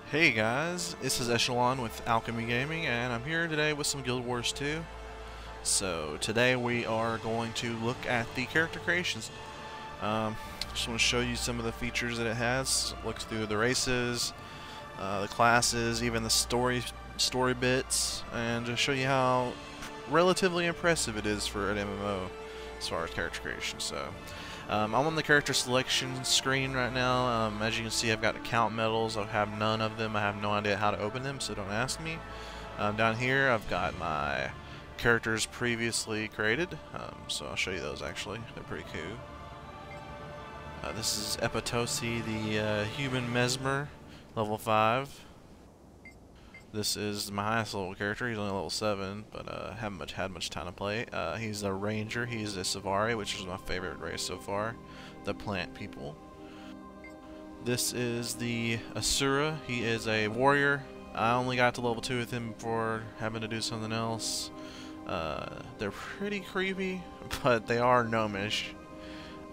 Hey guys, this is Echelon with Alchemy Gaming, and I'm here today with some Guild Wars 2. So today we are going to look at the character creations. Just want to show you some of the features that it has. Look through the races, the classes, even the story bits, and just show you how relatively impressive it is for an MMO as far as character creation. So. I'm on the character selection screen right now. As you can see, I've got account medals. I have none of them. I have no idea how to open them, so don't ask me. Down here, I've got my characters previously created, so I'll show you those actually. They're pretty cool. This is Epitosi, the human mesmer, level 5. This is my highest level character. He's only level 7, but haven't had much time to play. He's a ranger. He's a Savari, which is my favorite race so far, the plant people. This is the Asura. He is a warrior. I only got to level 2 with him before having to do something else. They're pretty creepy, but they are gnomish.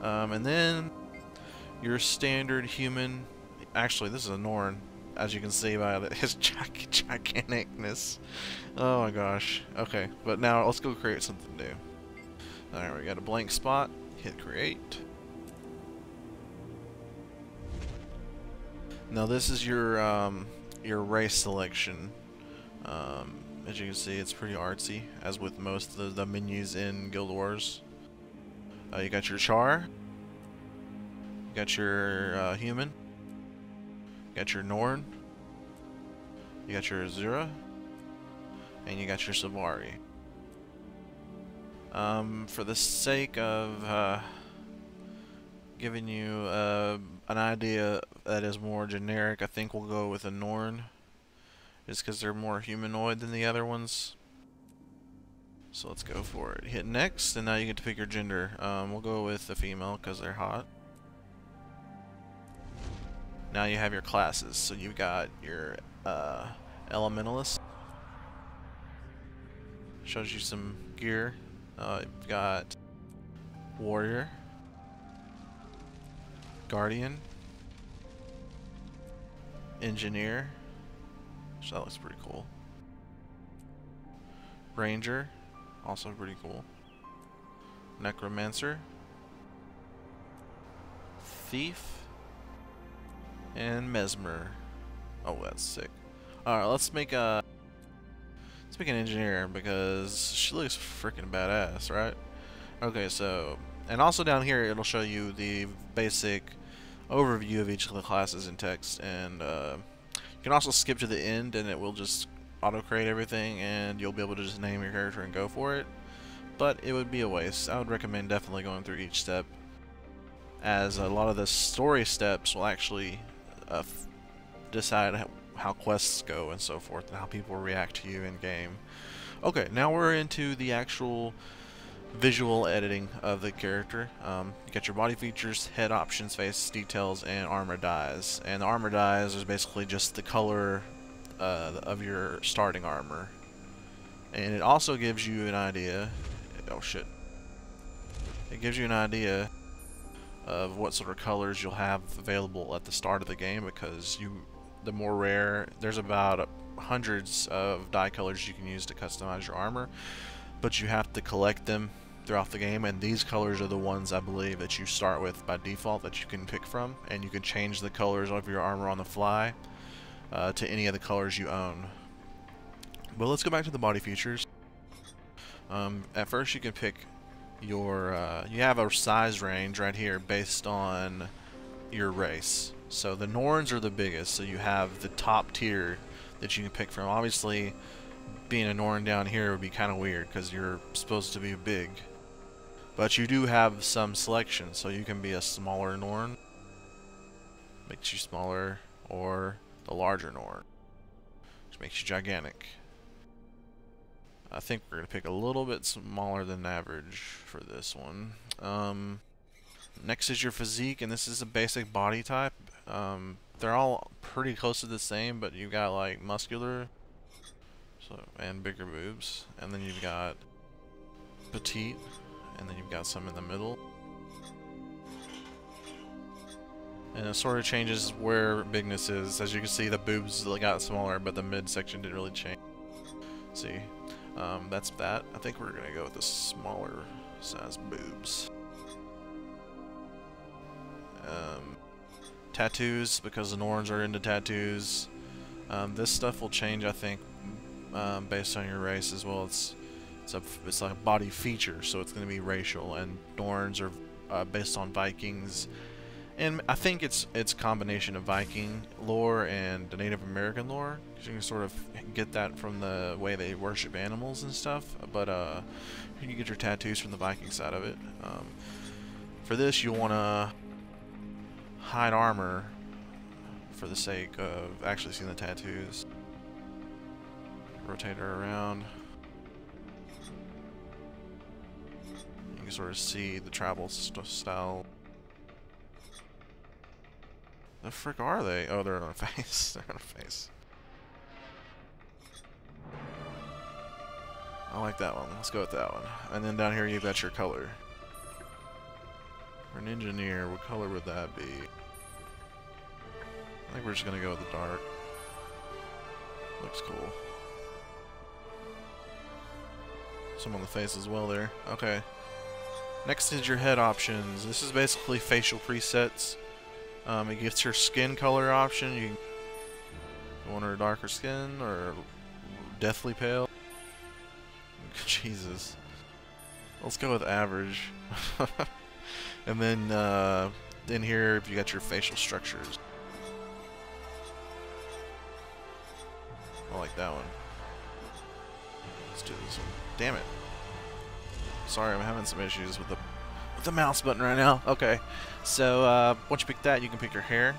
And then your standard human. Actually, this is a Norn. As you can see by his giganticness. Oh my gosh. Okay, but now let's go create something new. Alright, we got a blank spot. Hit create. Now this is your race selection. As you can see, it's pretty artsy, as with most of the menus in Guild Wars. You got your Char. You got your human. You got your Norn, you got your Azura, and you got your Savari. For the sake of giving you an idea that is more generic, I think we'll go with a Norn, just because they're more humanoid than the other ones. So let's go for it. Hit next, and now you get to pick your gender. We'll go with a female because they're hot. Now you have your classes. So you've got your Elementalist. Shows you some gear. You've got Warrior, Guardian, Engineer. So that looks pretty cool. Ranger, also pretty cool. Necromancer, Thief, and Mesmer. Oh, that's sick. Alright, let's make an engineer because she looks freaking badass, right? Okay, so, and also down here it'll show you the basic overview of each of the classes in text, and you can also skip to the end and it will just auto-create everything and you'll be able to just name your character and go for it. But it would be a waste. I would recommend definitely going through each step, as a lot of the story steps will actually decide how quests go and so forth, and how people react to you in game. Okay, now we're into the actual visual editing of the character. You got your body features, head options, face details, and armor dyes. And the armor dyes is basically just the color of your starting armor. And it also gives you an idea. Oh shit! It gives you an idea of what sort of colors you'll have available at the start of the game, because the more rare, there's about hundreds of dye colors you can use to customize your armor, but you have to collect them throughout the game, and these colors are the ones I believe that you start with by default that you can pick from, and you can change the colors of your armor on the fly to any of the colors you own. But let's go back to the body features. At first you can pick your you have a size range right here based on your race. So the Norns are the biggest, so you have the top tier that you can pick from. Obviously, being a Norn down here would be kind of weird because you're supposed to be big, but you do have some selection, so you can be a smaller Norn, makes you smaller, or the larger Norn, which makes you gigantic. I think we're going to pick a little bit smaller than average for this one. Next is your physique, and this is a basic body type. They're all pretty close to the same, but you've got like muscular, and bigger boobs, and then you've got petite, and then you've got some in the middle. And it sort of changes where bigness is. As you can see, the boobs got smaller, but the midsection didn't really change. See, that's that. I think we're gonna go with the smaller size boobs. Tattoos, because the Norns are into tattoos. This stuff will change, I think, based on your race as well. It's like a body feature, so it's going to be racial. And Norns are based on Vikings, and I think it's a combination of Viking lore and the Native American lore. You can sort of get that from the way they worship animals and stuff. But you can get your tattoos from the Viking side of it. For this, you want to hide armor for the sake of actually seeing the tattoos. Rotate her around. You can sort of see the travel style. The frick are they? Oh, they're on a face. They're on a face. I like that one. Let's go with that one. And then down here you've got your color. For an engineer, what color would that be? I think we're just gonna go with the dark. Looks cool. Some on the face as well there. Okay. Next is your head options. This is basically facial presets. It gets your skin color option. You want her darker skin or deathly pale. Jesus. Let's go with average. And then in here you got your facial structures. I like that one. Let's do this one. Damn it. Sorry, I'm having some issues with the mouse button right now. Okay. So once you pick that, you can pick your hair.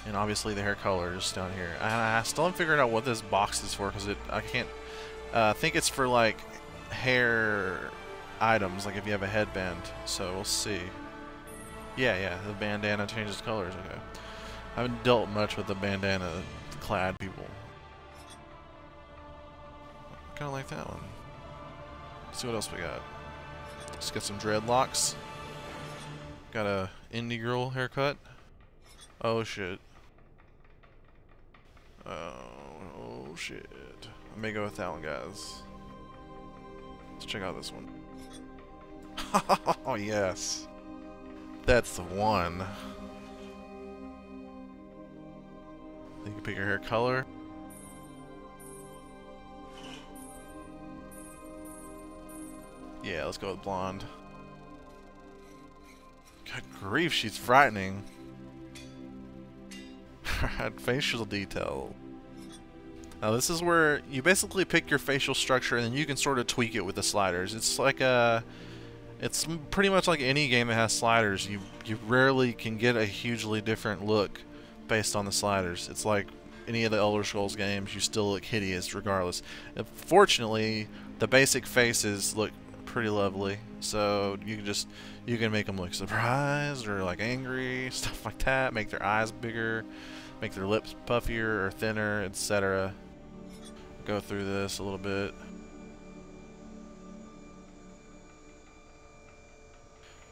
And obviously the hair color is down here. I still haven't figured out what this box is for, because I can't think it's for like hair items, like if you have a headband. So we'll see. Yeah, the bandana changes colors. Okay. I haven't dealt much with the bandana clad people. I kinda like that one. Let's see what else we got. Let's get some dreadlocks. Got a indie girl haircut. Oh shit. Oh shit. I may go with that one, guys. Let's check out this one. Oh yes. That's the one. You can pick your hair color. Yeah, let's go with blonde. God grief, she's frightening. Facial detail. Now this is where you basically pick your facial structure and then you can sort of tweak it with the sliders. It's like it's pretty much like any game that has sliders. You rarely can get a hugely different look based on the sliders. It's like any of the Elder Scrolls games, you still look hideous regardless. Fortunately, the basic faces look pretty lovely, so you can make them look surprised or like angry, stuff like that. Make their eyes bigger, make their lips puffier or thinner, etc. Go through this a little bit.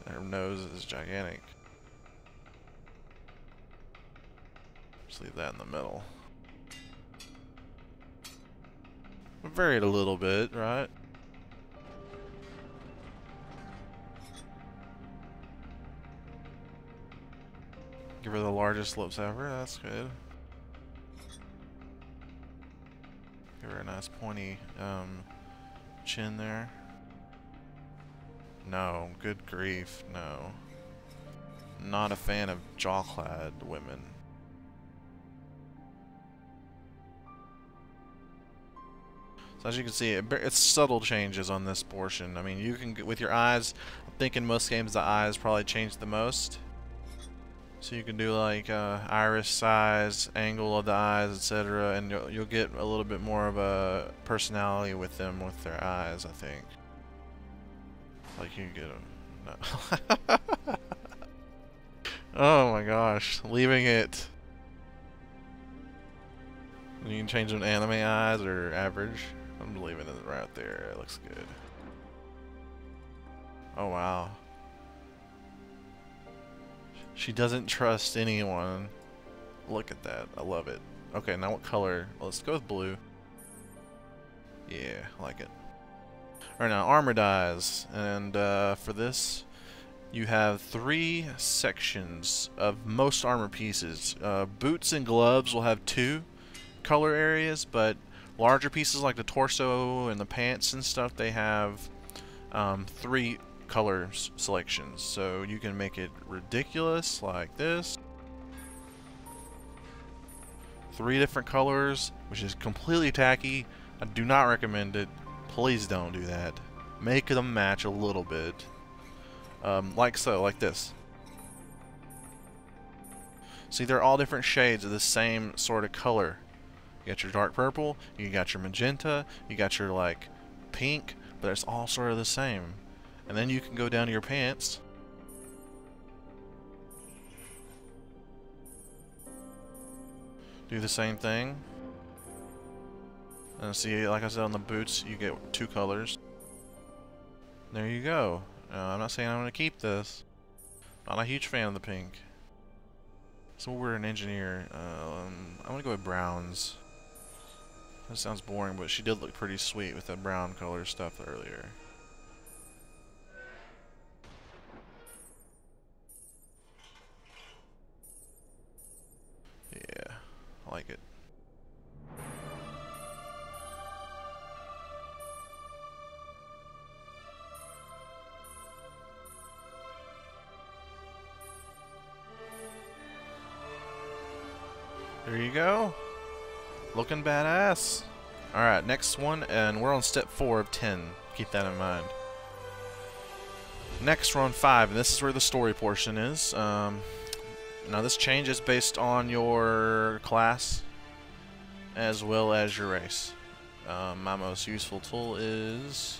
Her nose is gigantic. Just leave that in the middle. Vary it a little bit, right? Give her the largest lips ever, that's good. Give her a nice pointy chin there. No, good grief, no. Not a fan of jaw-clad women. So as you can see, it's subtle changes on this portion. I mean, you can, with your eyes, I'm thinking most games the eyes probably change the most. So you can do like iris size, angle of the eyes, etc., and you'll get a little bit more of a personality with them with their eyes, I think. Like you can get them. No. Oh my gosh, leaving it. You can change them to anime eyes or average. I'm leaving it right there. It looks good. She doesn't trust anyone. Look at that. I love it. Okay, now what color? Well, let's go with blue. Yeah, I like it. Alright, now armor dyes. And for this, you have 3 sections of most armor pieces. Boots and gloves will have 2 color areas, but larger pieces like the torso and the pants and stuff, they have 3 color selections. So you can make it ridiculous like this. 3 different colors, which is completely tacky. I do not recommend it. Please don't do that. Make them match a little bit. Like so, like this. See, they're all different shades of the same sort of color. You got your dark purple, you got your magenta, you got your like pink, but it's all sort of the same. And then you can go down to your pants. Do the same thing. And see, like I said, on the boots, you get 2 colors. There you go. I'm not saying I'm going to keep this. Not a huge fan of the pink. So we're an engineer. I'm going to go with browns. That sounds boring, but she did look pretty sweet with that brown color stuff earlier. Yeah, I like it. There you go. Looking badass. Alright, next one, and we're on step 4 of 10. Keep that in mind. Next, we're on 5, and this is where the story portion is. Now, this changes based on your class as well as your race. My most useful tool is...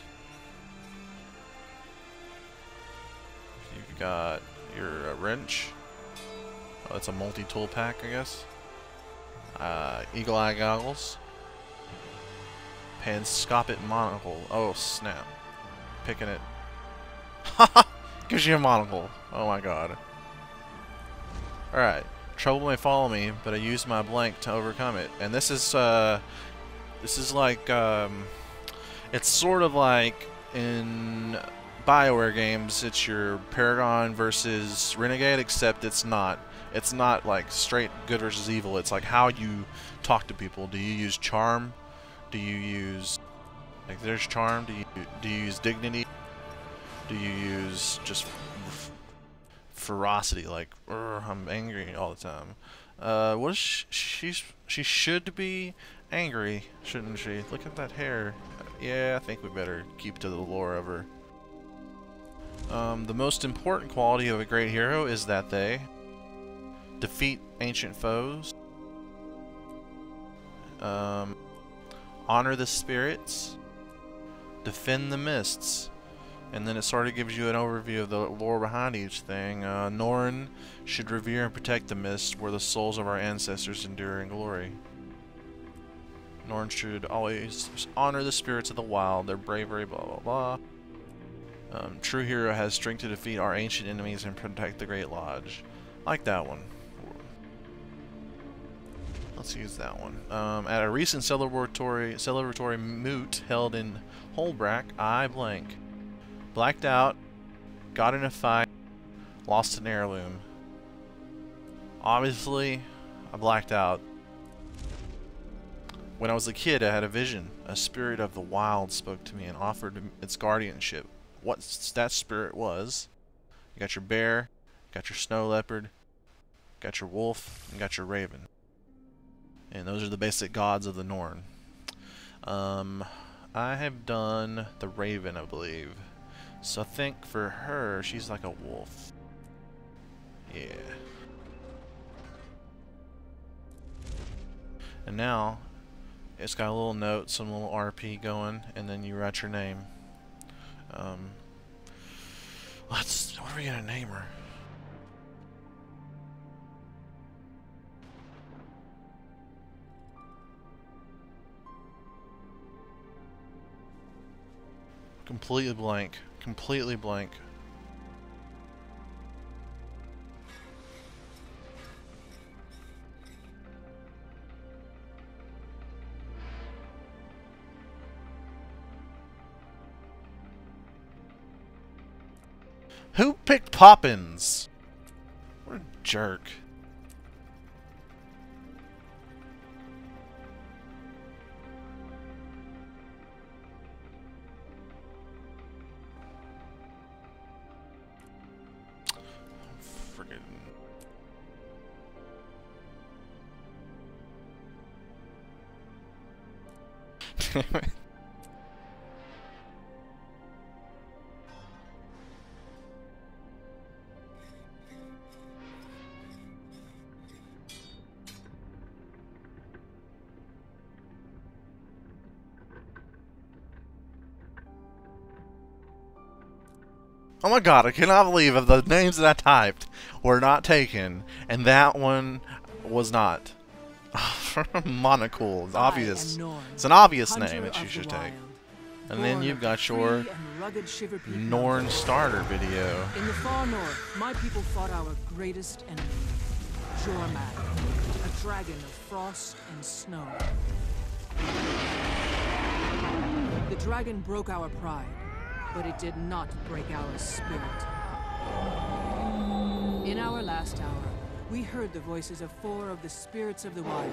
You've got your wrench. Oh, that's a multi-tool pack, I guess. Eagle eye goggles. Panscopic monocle. Oh snap. Picking it. Haha! Gives you a monocle. Oh my god. Alright. Trouble may follow me, but I use my blank to overcome it. And this is like, it's sort of like in BioWare games, it's your Paragon versus Renegade, except it's not. It's not like straight good versus evil. It's like how you talk to people. Do you use charm? Do you use, like, there's charm? Do you use dignity? Do you use just ferocity? Like, I'm angry all the time. What is she should be angry, shouldn't she? Look at that hair. Yeah, I think we better keep to the lore of her. The most important quality of a great hero is that they defeat ancient foes, honor the spirits, defend the mists, and then it sort of gives you an overview of the lore behind each thing. Norn should revere and protect the mists where the souls of our ancestors endure in glory. Norn should always honor the spirits of the wild, their bravery, blah blah blah. True hero has strength to defeat our ancient enemies and protect the Great Lodge. Like that one. Let's use that one. At a recent celebratory moot held in Holbrack, I blacked out, got in a fight, lost an heirloom. Obviously, I blacked out. When I was a kid, I had a vision. A spirit of the wild spoke to me and offered its guardianship. What that spirit was, you got your bear, got your snow leopard, got your wolf, and got your raven. And those are the basic gods of the Norn. I have done the raven, I believe. So I think for her, she's like a wolf. Yeah. And now, it's got a little note, some little RP going, and then you write your name. What are we gonna name her? Completely blank. Completely blank. Who picked Poppins? What a jerk. Friggin'. Oh my god, I cannot believe that the names that I typed were not taken, and that one was not. Monocle. It's obvious. It's an obvious name that you should take. And then you've got your Norn starter video. In the far north, my people fought our greatest enemy, Jormag, a dragon of frost and snow. The dragon broke our pride, but it did not break our spirit. In our last hour, we heard the voices of 4 of the spirits of the wild: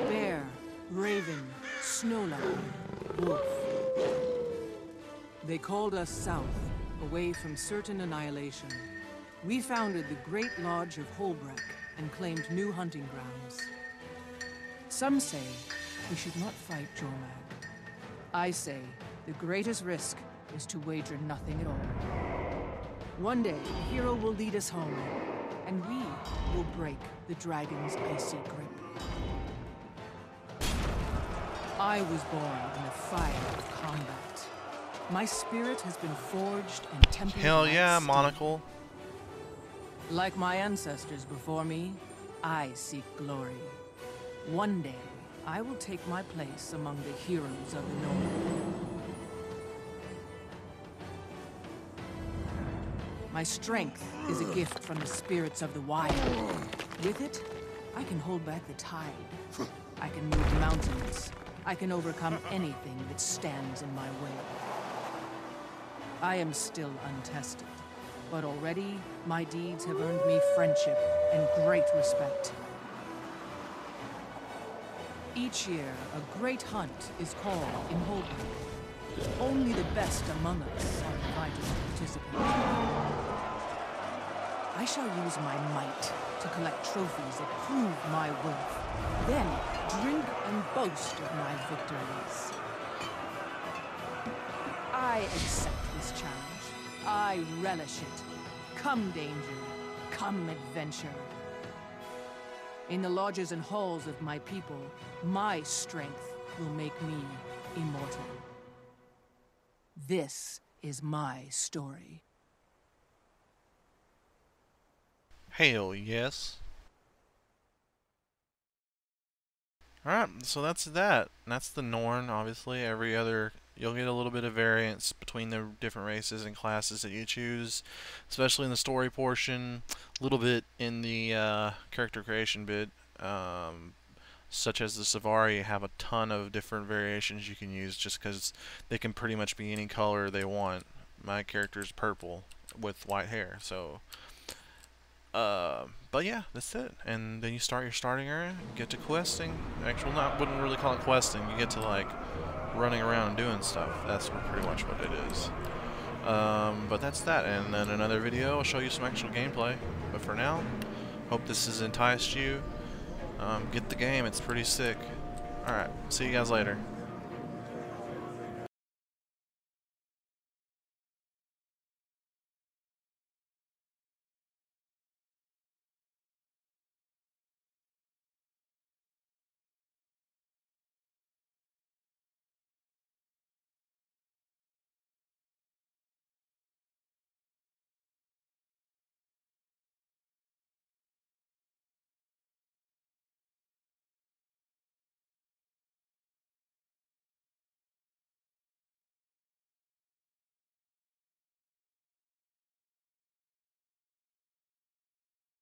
bear, raven, snowlight, wolf. They called us south, away from certain annihilation. We founded the Great Lodge of Holbreck and claimed new hunting grounds. Some say we should not fight Jormag. I say the greatest risk is to wager nothing at all. One day, a hero will lead us home, and we will break the dragon's icy grip. I was born in the fire of combat. My spirit has been forged and tempered. Hell yeah, Monocle. Like my ancestors before me, I seek glory. One day, I will take my place among the heroes of the North. My strength is a gift from the spirits of the wild. With it, I can hold back the tide. I can move mountains. I can overcome anything that stands in my way. I am still untested, but already my deeds have earned me friendship and great respect. Each year, a great hunt is called in Holbrook. Only the best among us are invited to participate. I shall use my might to collect trophies that prove my worth, then drink and boast of my victories. I accept this challenge. I relish it. Come danger, come adventure. In the lodges and halls of my people, my strength will make me immortal. This is my story. Hell yes. Alright, so that's that. That's the Norn, obviously. Every other, you'll get a little bit of variance between the different races and classes that you choose, especially in the story portion, a little bit in the character creation bit. Such as the Savari have a ton of different variations you can use just because they can pretty much be any color they want. My character's purple with white hair, so but yeah, that's it. And then you start your starting area, get to questing. Actually, wouldn't really call it questing. You get to like running around and doing stuff. That's pretty much what it is. But that's that. And then another video, I'll show you some actual gameplay. But for now, hope this has enticed you. Get the game. It's pretty sick. Alright, see you guys later.